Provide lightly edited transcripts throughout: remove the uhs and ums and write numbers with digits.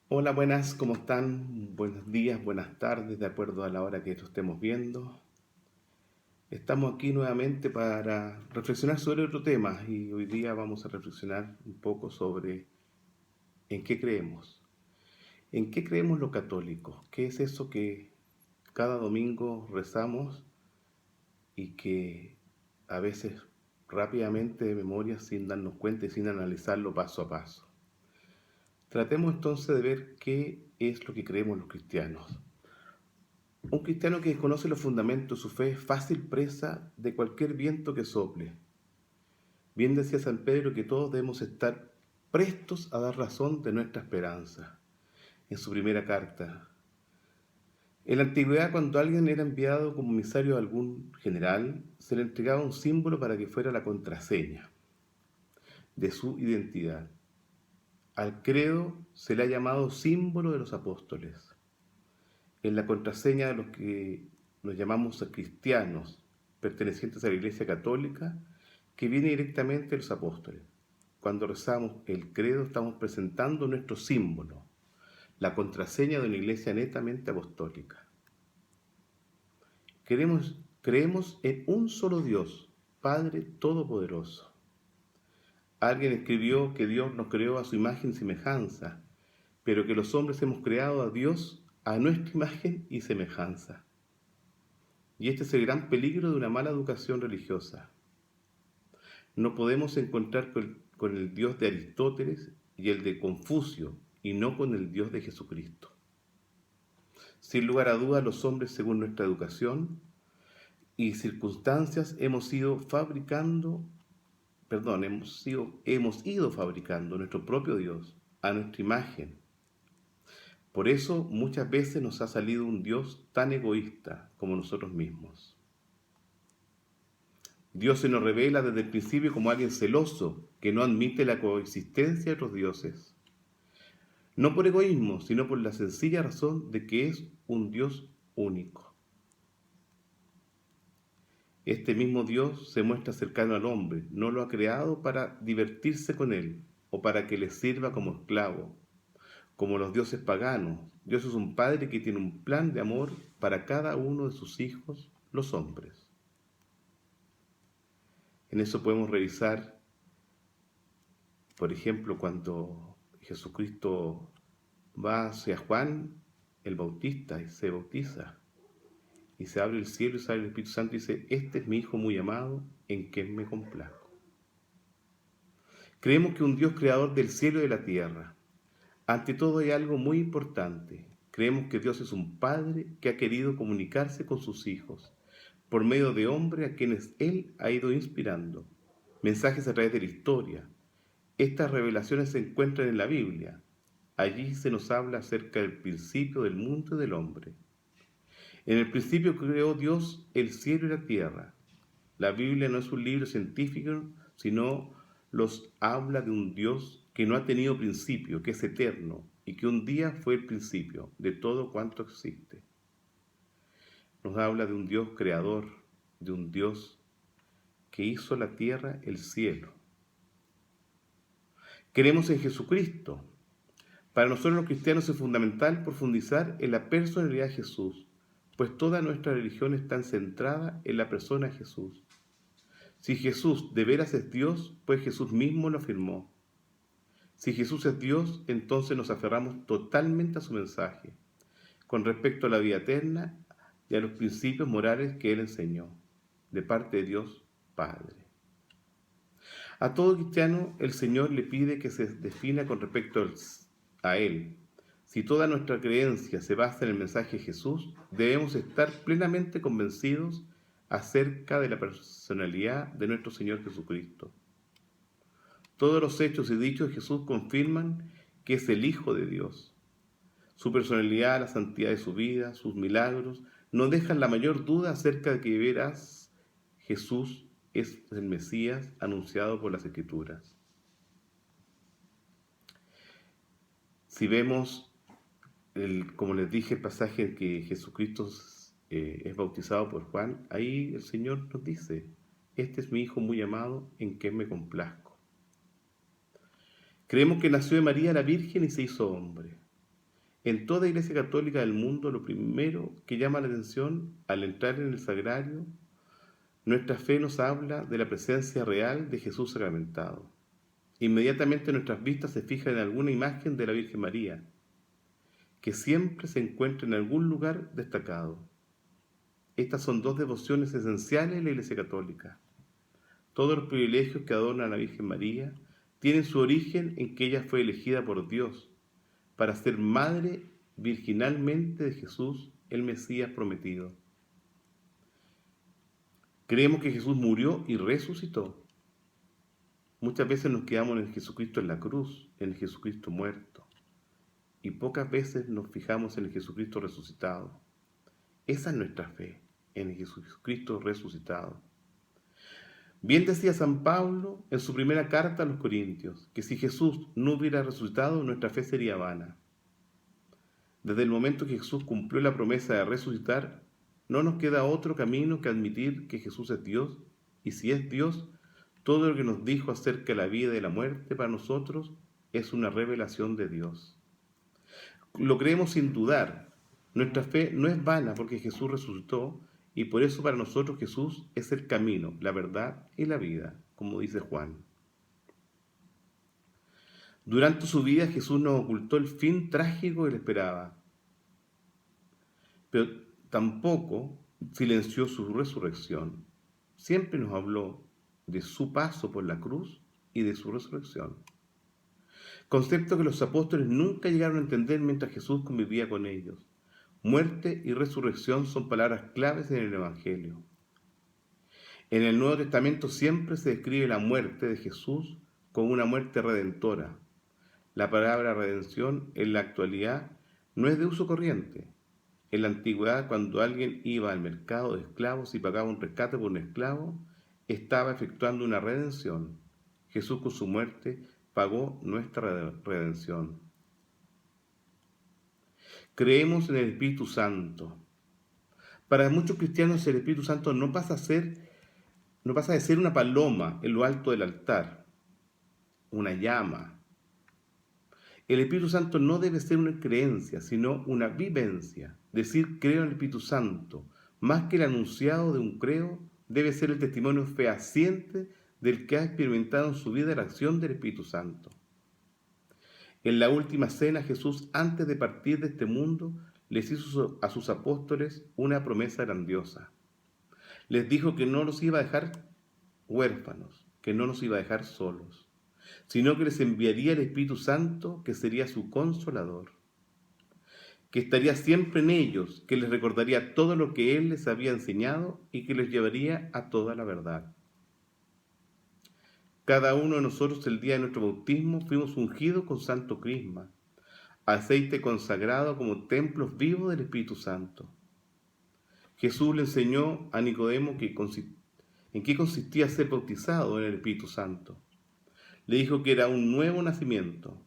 Hola, buenas, ¿cómo están? Buenos días, buenas tardes, de acuerdo a la hora que esto estemos viendo. Estamos aquí nuevamente para reflexionar sobre otro tema y hoy día vamos a reflexionar un poco sobre en qué creemos. ¿En qué creemos los católicos? ¿Qué es eso que cada domingo rezamos y que a veces rápidamente de memoria sin darnos cuenta y sin analizarlo paso a paso? Tratemos entonces de ver qué es lo que creemos los cristianos. Un cristiano que desconoce los fundamentos de su fe es fácil presa de cualquier viento que sople. Bien decía San Pedro que todos debemos estar prestos a dar razón de nuestra esperanza. En su primera carta. En la antigüedad, cuando alguien era enviado como emisario a algún general, se le entregaba un símbolo para que fuera la contraseña de su identidad. Al credo se le ha llamado símbolo de los apóstoles. Es la contraseña de los que nos llamamos cristianos, pertenecientes a la Iglesia Católica, que viene directamente de los apóstoles. Cuando rezamos el credo estamos presentando nuestro símbolo, la contraseña de una iglesia netamente apostólica. Creemos en un solo Dios, Padre Todopoderoso. Alguien escribió que Dios nos creó a su imagen y semejanza, pero que los hombres hemos creado a Dios a nuestra imagen y semejanza. Y este es el gran peligro de una mala educación religiosa. No podemos encontrar con el Dios de Aristóteles y el de Confucio, y no con el Dios de Jesucristo. Sin lugar a dudas, los hombres, según nuestra educación y circunstancias, hemos ido fabricando nuestro propio Dios a nuestra imagen. Por eso muchas veces nos ha salido un Dios tan egoísta como nosotros mismos. Dios se nos revela desde el principio como alguien celoso que no admite la coexistencia de otros dioses. No por egoísmo, sino por la sencilla razón de que es un Dios único. Este mismo Dios se muestra cercano al hombre, no lo ha creado para divertirse con él o para que le sirva como esclavo, como los dioses paganos. Dios es un padre que tiene un plan de amor para cada uno de sus hijos, los hombres. En eso podemos revisar, por ejemplo, cuando Jesucristo va hacia Juan el Bautista y se bautiza. Y se abre el cielo y sale el Espíritu Santo y dice, este es mi Hijo muy amado, en quien me complazco. Creemos que un Dios creador del cielo y de la tierra. Ante todo hay algo muy importante. Creemos que Dios es un Padre que ha querido comunicarse con sus hijos por medio de hombres a quienes Él ha ido inspirando. Mensajes a través de la historia. Estas revelaciones se encuentran en la Biblia. Allí se nos habla acerca del principio del mundo y del hombre. En el principio creó Dios el cielo y la tierra. La Biblia no es un libro científico, sino los habla de un Dios que no ha tenido principio, que es eterno y que un día fue el principio de todo cuanto existe. Nos habla de un Dios creador, de un Dios que hizo la tierra, el cielo. Creemos en Jesucristo. Para nosotros los cristianos es fundamental profundizar en la personalidad de Jesús, pues toda nuestra religión está centrada en la persona de Jesús. Si Jesús de veras es Dios, pues Jesús mismo lo afirmó. Si Jesús es Dios, entonces nos aferramos totalmente a su mensaje, con respecto a la vida eterna y a los principios morales que Él enseñó, de parte de Dios Padre. A todo cristiano el Señor le pide que se defina con respecto a Él. Si toda nuestra creencia se basa en el mensaje de Jesús, debemos estar plenamente convencidos acerca de la personalidad de nuestro Señor Jesucristo. Todos los hechos y dichos de Jesús confirman que es el Hijo de Dios. Su personalidad, la santidad de su vida, sus milagros, no dejan la mayor duda acerca de que verás Jesús es el Mesías anunciado por las Escrituras. Si vemos, como les dije, el pasaje en que Jesucristo es bautizado por Juan, ahí el Señor nos dice, este es mi Hijo muy amado en quien me complazco. Creemos que nació de María la Virgen y se hizo hombre. En toda iglesia católica del mundo, lo primero que llama la atención al entrar en el sagrario, nuestra fe nos habla de la presencia real de Jesús sacramentado. Inmediatamente nuestras vistas se fijan en alguna imagen de la Virgen María, que siempre se encuentra en algún lugar destacado. Estas son dos devociones esenciales en la Iglesia Católica. Todos los privilegios que adornan a la Virgen María tienen su origen en que ella fue elegida por Dios para ser madre virginalmente de Jesús, el Mesías prometido. Creemos que Jesús murió y resucitó. Muchas veces nos quedamos en Jesucristo en la cruz, en el Jesucristo muerto, y pocas veces nos fijamos en el Jesucristo resucitado. Esa es nuestra fe, en el Jesucristo resucitado. Bien decía San Pablo en su primera carta a los Corintios, que si Jesús no hubiera resucitado, nuestra fe sería vana. Desde el momento que Jesús cumplió la promesa de resucitar, no nos queda otro camino que admitir que Jesús es Dios, y si es Dios, todo lo que nos dijo acerca de la vida y la muerte para nosotros es una revelación de Dios. Lo creemos sin dudar. Nuestra fe no es vana porque Jesús resucitó, y por eso para nosotros Jesús es el camino, la verdad y la vida, como dice Juan. Durante su vida Jesús nos ocultó el fin trágico que le esperaba, pero tampoco silenció su resurrección. Siempre nos habló de su paso por la cruz y de su resurrección. Concepto que los apóstoles nunca llegaron a entender mientras Jesús convivía con ellos. Muerte y resurrección son palabras claves en el Evangelio. En el Nuevo Testamento siempre se describe la muerte de Jesús como una muerte redentora. La palabra redención en la actualidad no es de uso corriente. En la antigüedad, cuando alguien iba al mercado de esclavos y pagaba un rescate por un esclavo, estaba efectuando una redención. Jesús con su muerte pagó nuestra redención. Creemos en el Espíritu Santo. Para muchos cristianos el Espíritu Santo no pasa de ser una paloma en lo alto del altar, una llama. El Espíritu Santo no debe ser una creencia, sino una vivencia. Decir creo en el Espíritu Santo, más que el anunciado de un creo, debe ser el testimonio fehaciente del que ha experimentado en su vida la acción del Espíritu Santo. En la última cena, Jesús, antes de partir de este mundo, les hizo a sus apóstoles una promesa grandiosa. Les dijo que no los iba a dejar huérfanos, que no los iba a dejar solos, sino que les enviaría el Espíritu Santo, que sería su consolador, que estaría siempre en ellos, que les recordaría todo lo que Él les había enseñado y que les llevaría a toda la verdad. Cada uno de nosotros el día de nuestro bautismo fuimos ungidos con santo crisma, aceite consagrado como templos vivos del Espíritu Santo. Jesús le enseñó a Nicodemo en qué consistía ser bautizado en el Espíritu Santo. Le dijo que era un nuevo nacimiento.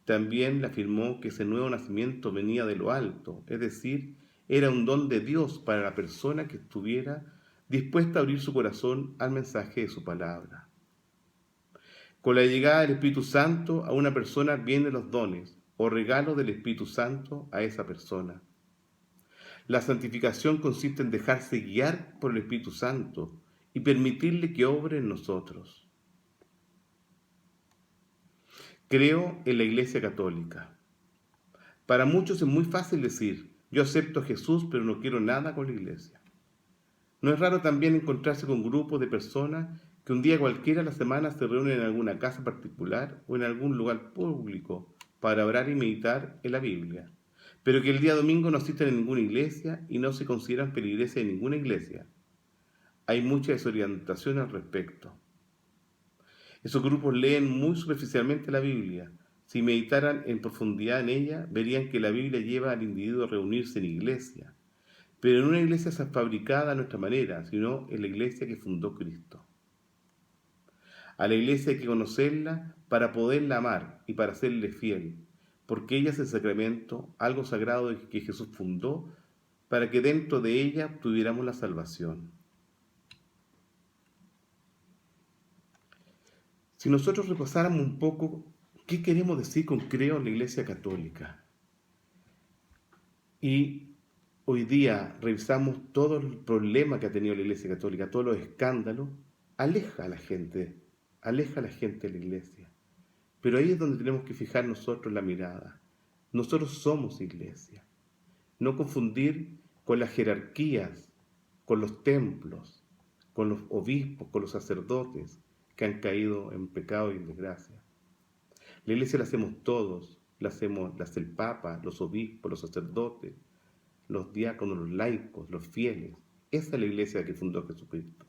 También le afirmó que ese nuevo nacimiento venía de lo alto, es decir, era un don de Dios para la persona que estuviera dispuesta a abrir su corazón al mensaje de su palabra. Con la llegada del Espíritu Santo a una persona vienen los dones o regalos del Espíritu Santo a esa persona. La santificación consiste en dejarse guiar por el Espíritu Santo y permitirle que obre en nosotros. Creo en la Iglesia Católica. Para muchos es muy fácil decir, yo acepto a Jesús, pero no quiero nada con la Iglesia. No es raro también encontrarse con grupos de personas que un día cualquiera de la semana se reúnen en alguna casa particular o en algún lugar público para orar y meditar en la Biblia, pero que el día domingo no asisten a ninguna iglesia y no se consideran feligreses de ninguna iglesia. Hay mucha desorientación al respecto. Esos grupos leen muy superficialmente la Biblia. Si meditaran en profundidad en ella, verían que la Biblia lleva al individuo a reunirse en iglesia, pero no en una iglesia fabricada a nuestra manera, sino en la iglesia que fundó Cristo. A la iglesia hay que conocerla para poderla amar y para serle fiel, porque ella es el sacramento, algo sagrado que Jesús fundó, para que dentro de ella tuviéramos la salvación. Si nosotros repasáramos un poco, ¿qué queremos decir con creo en la Iglesia Católica? Y hoy día revisamos todo el problema que ha tenido la Iglesia Católica, todos los escándalos, aleja a la gente de la Iglesia. Pero ahí es donde tenemos que fijar nosotros la mirada. Nosotros somos Iglesia. No confundir con las jerarquías, con los templos, con los obispos, con los sacerdotes que han caído en pecado y en desgracia. La Iglesia la hacemos todos, la hace el Papa, los obispos, los sacerdotes, los diáconos, los laicos, los fieles. Esa es la Iglesia que fundó Jesucristo.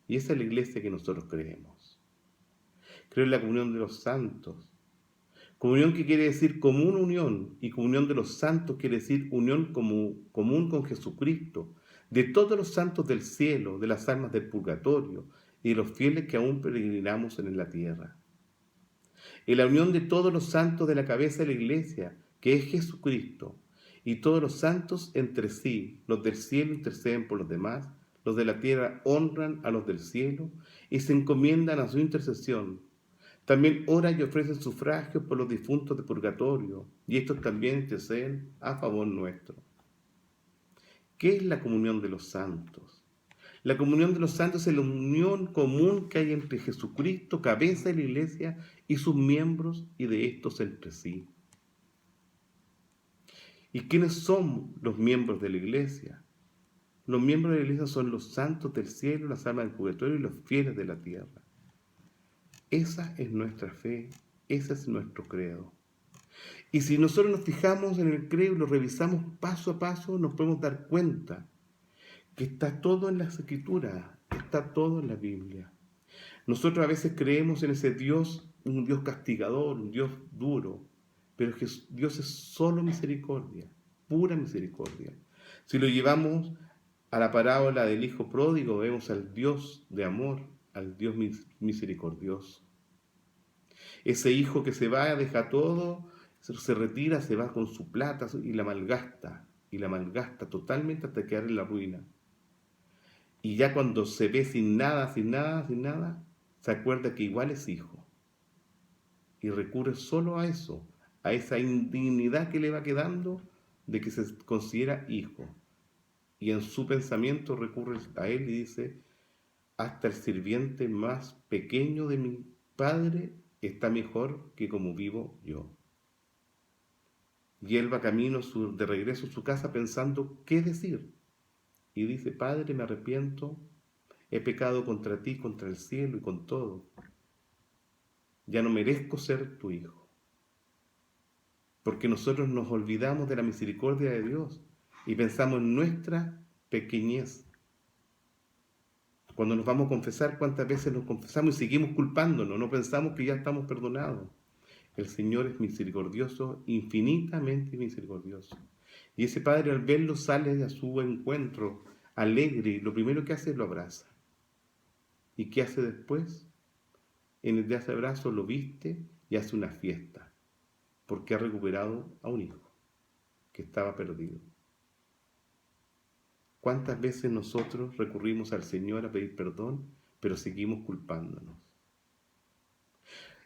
Y esa es la Iglesia que nosotros creemos. Creo en la comunión de los santos. Comunión que quiere decir común unión, y comunión de los santos quiere decir unión común con Jesucristo, de todos los santos del cielo, de las almas del purgatorio y de los fieles que aún peregrinamos en la tierra. En la unión de todos los santos de la cabeza de la Iglesia, que es Jesucristo, y todos los santos entre sí, los del cielo interceden por los demás, los de la tierra honran a los del cielo y se encomiendan a su intercesión. También oran y ofrecen sufragios por los difuntos de purgatorio, y estos también interceden a favor nuestro. ¿Qué es la comunión de los santos? La comunión de los santos es la unión común que hay entre Jesucristo, cabeza de la Iglesia, y sus miembros, y de estos entre sí. ¿Y quiénes son los miembros de la Iglesia? Los miembros de la Iglesia son los santos del cielo, las almas del purgatorio y los fieles de la tierra. Esa es nuestra fe, ese es nuestro credo. Y si nosotros nos fijamos en el credo y lo revisamos paso a paso, nos podemos dar cuenta que está todo en las Escrituras, está todo en la Biblia. Nosotros a veces creemos en ese Dios, un Dios castigador, un Dios duro, pero Dios es solo misericordia, pura misericordia. Si lo llevamos a la parábola del Hijo Pródigo, vemos al Dios de amor, al Dios misericordioso. Ese hijo que se va, deja todo, se retira, se va con su plata y la malgasta totalmente hasta quedar en la ruina. Y ya cuando se ve sin nada, se acuerda que igual es hijo. Y recurre solo a eso, a esa indignidad que le va quedando de que se considera hijo. Y en su pensamiento recurre a él y dice: hasta el sirviente más pequeño de mi padre está mejor que como vivo yo. Y él va camino de regreso a su casa pensando qué decir. Y dice: Padre, me arrepiento, he pecado contra ti, contra el cielo y con todo. Ya no merezco ser tu hijo. Porque nosotros nos olvidamos de la misericordia de Dios y pensamos en nuestra pequeñez. Cuando nos vamos a confesar, ¿cuántas veces nos confesamos y seguimos culpándonos? No pensamos que ya estamos perdonados. El Señor es misericordioso, infinitamente misericordioso. Y ese padre, al verlo, sale a su encuentro alegre y lo primero que hace es lo abraza. ¿Y qué hace después? En el de ese abrazo lo viste y hace una fiesta, porque ha recuperado a un hijo que estaba perdido. ¿Cuántas veces nosotros recurrimos al Señor a pedir perdón, pero seguimos culpándonos?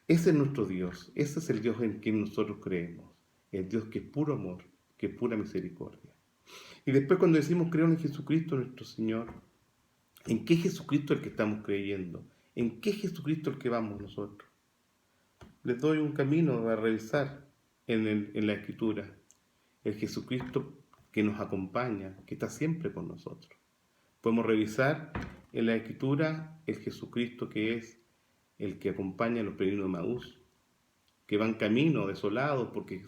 Ese es nuestro Dios, ese es el Dios en quien nosotros creemos, el Dios que es puro amor, que es pura misericordia. Y después, cuando decimos creo en Jesucristo nuestro Señor, ¿en qué Jesucristo es el que estamos creyendo? ¿En qué Jesucristo es el que vamos nosotros? Les doy un camino a revisar en la Escritura. El Jesucristo que nos acompaña, que está siempre con nosotros. Podemos revisar en la Escritura el Jesucristo que es el que acompaña a los peregrinos de Emaús, que van camino desolados porque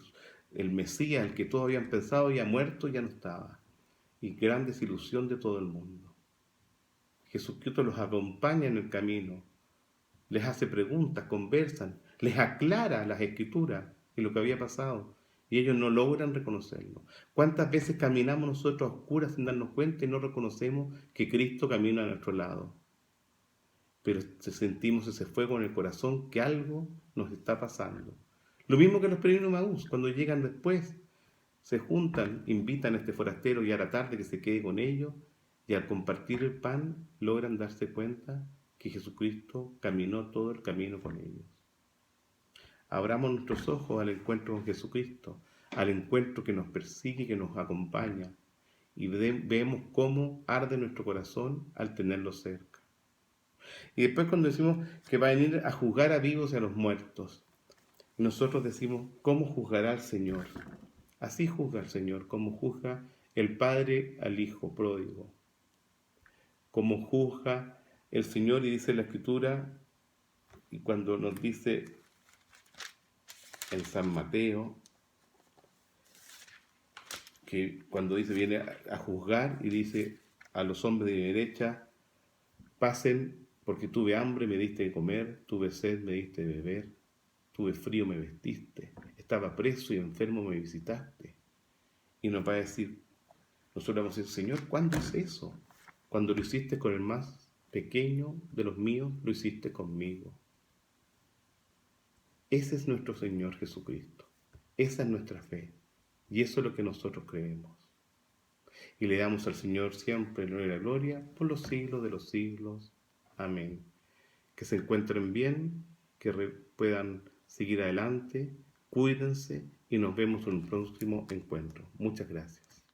el Mesías, el que todos habían pensado ya muerto, ya no estaba. Y gran desilusión de todo el mundo. Jesucristo los acompaña en el camino, les hace preguntas, conversan, les aclara las Escrituras y lo que había pasado, y ellos no logran reconocerlo. ¿Cuántas veces caminamos nosotros a oscuras sin darnos cuenta y no reconocemos que Cristo camina a nuestro lado? Pero sentimos ese fuego en el corazón que algo nos está pasando. Lo mismo que los peregrinos de Emaús, cuando llegan después, se juntan, invitan a este forastero y a la tarde que se quede con ellos, y al compartir el pan logran darse cuenta que Jesucristo caminó todo el camino con ellos. Abramos nuestros ojos al encuentro con Jesucristo, al encuentro que nos persigue, que nos acompaña, y vemos cómo arde nuestro corazón al tenerlo cerca. Y después cuando decimos que va a venir a juzgar a vivos y a los muertos, nosotros decimos, ¿cómo juzgará el Señor? Así juzga el Señor, como juzga el Padre al Hijo pródigo, como juzga el Señor, y dice la Escritura, y cuando nos dice en San Mateo, que cuando dice viene a juzgar y dice a los hombres de mi derecha, pasen porque tuve hambre, me diste de comer, tuve sed, me diste de beber, tuve frío, me vestiste, estaba preso y enfermo, me visitaste. Y nos va a decir, nosotros vamos a decir, Señor, ¿cuándo es eso? Cuando lo hiciste con el más pequeño de los míos, lo hiciste conmigo. Ese es nuestro Señor Jesucristo. Esa es nuestra fe. Y eso es lo que nosotros creemos. Y le damos al Señor siempre la gloria por los siglos de los siglos. Amén. Que se encuentren bien, que puedan seguir adelante, cuídense y nos vemos en un próximo encuentro. Muchas gracias.